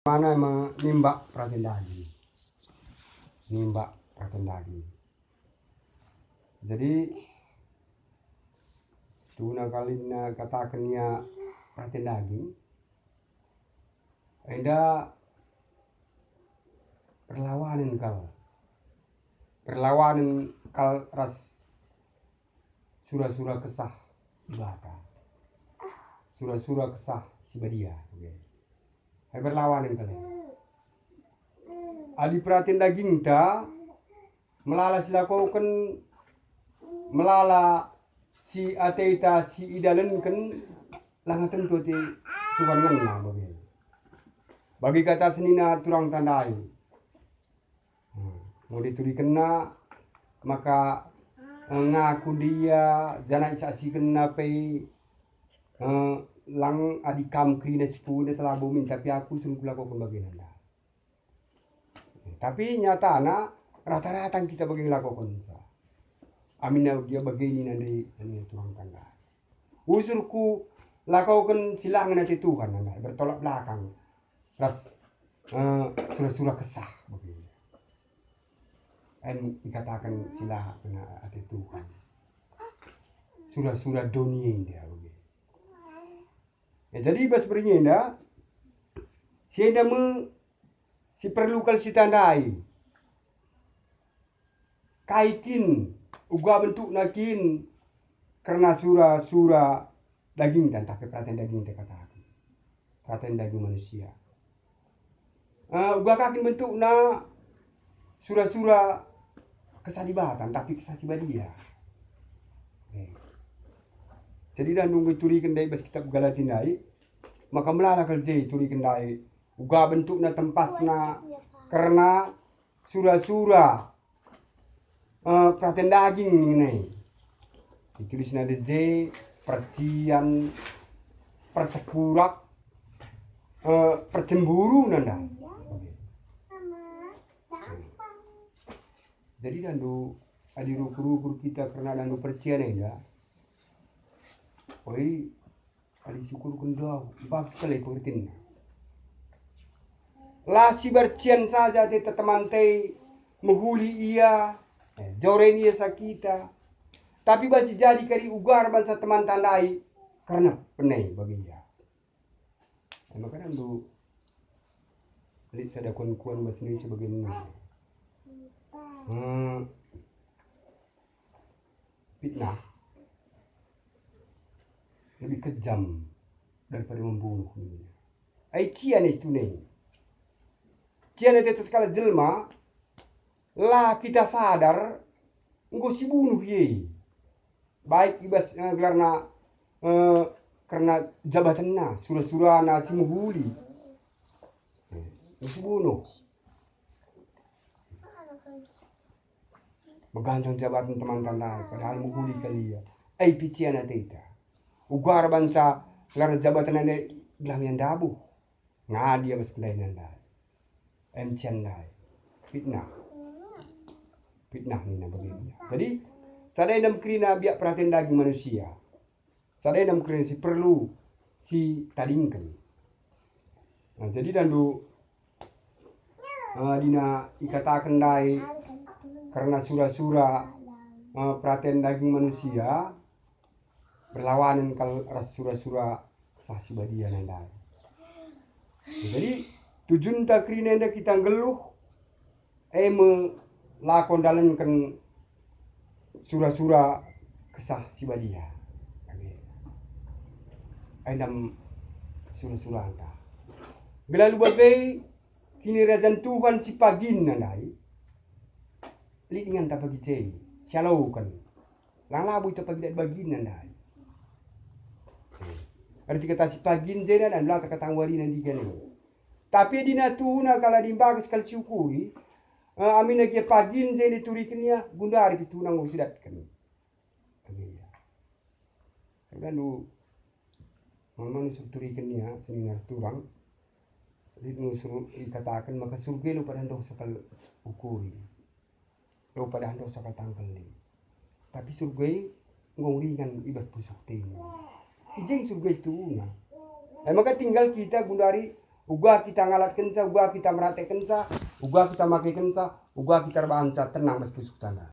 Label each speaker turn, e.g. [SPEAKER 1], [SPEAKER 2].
[SPEAKER 1] Mana menimbak praten daging. Nimbak praten daging. Jadi tuna kalina katakannya praten daging. Ada perlawanan kal ras surah-surah kesah ibata. Surah-surah kesah sibadia. Hai berlawanan kalian. Adi praten daging ta melala silakokan melala si ateta si idalen kan langatan tu ti tuan ngena bagi kata senina turang tandai. Mau dituri kena maka ngaku dia jangan saksi kena pe lang adikam krina sepuluh telah bumi tapi aku sungguh lakukan bagian anda. Tapi nyata anak rata-rata kita bagian lakukan. Amin dia begini nanti ini Tuhan tanda. Usurku lakukan silangan nanti Tuhan anda bertolak belakang. Ras surah-surah kesah begini. Dan dikatakan silah kena hati Tuhan. Surah-surah dunia dia begini. Ya, jadi bas berinda si perlu kal si tandai kaitin uga bentuk nakin karena surah-surah daging dan tapi praten daging te katakan praten daging manusia uga kakin bentuk na surah-surah kesalibatan tapi kesaksibadia. Jadi dan nunggu turi kendai bas kitab Galatinai maka melala kerja turi kendai uga bentuk na tempas na karena surah-surah praten daging ini ditulis na deze percian percekurak percemburu nanda. Jadi dan adi rukur kita karena dan percian ya. Oi, ali syukur kundau, bak sekali pengertin. Lasi bercian saja di teman tei menghuli ia, joren ia sakita. Tapi baci jadi kari ugar bangsa teman tandai karena penai bagi ia. Maka nandu lihat sada kuan bahasa Indonesia begini. Fitnah lebih kejam daripada membunuh. Ai cian itu nih. Cian itu sekali jelma lah kita sadar engkau si bunuh ye. Baik ibas karena jabatan na surah-surah na si muhuli. Si bunuh. Bergantung jabatan teman tandai padahal muhuli kali ya. Ai pician atita. Ugar bangsa sekarang jabatan ane bilang yang dabu ngadia bas pendai nanda encendai fitnah ni begini. Jadi sadai nam krina biak praten daging manusia sadai nam krina si perlu si tadingkan. Nah, jadi dandu dina ikatakan dai karena surah-surah praten daging manusia berlawanan kalau ras surah-surah saksi badia nanda. Jadi tujuan tak krina nda kita geluh melakon dalankan surah-surah kesah si badia. Ainam surah-surah anda. Gelalu bagai kini rajan Tuhan si pagin nandai. Lingan tak pagi cai, sialau kan. Lang labu itu pagi bagin nandai. Arti kata si pagin jena dan lata kata wari nanti gane. Tapi dina tuna kala dimbag sekali syukuri. Amina kia pagin jena turiknya bundari pis tunang ngau sidat kan. Kan du memang turikannya seminar turang. Jadi nu suruh dikatakan maka surga lu pada ndoh sakal ukuri. Lu pada ndoh sakal tangkal ni. Tapi surga ngau ringan ibas pusuk ting. Ijeng surga itu na. Maka tinggal kita gundari Uga kita ngalat kenca, uga kita merate kenca, uga kita make kenca, uga kita bahanca tenang meski sukana.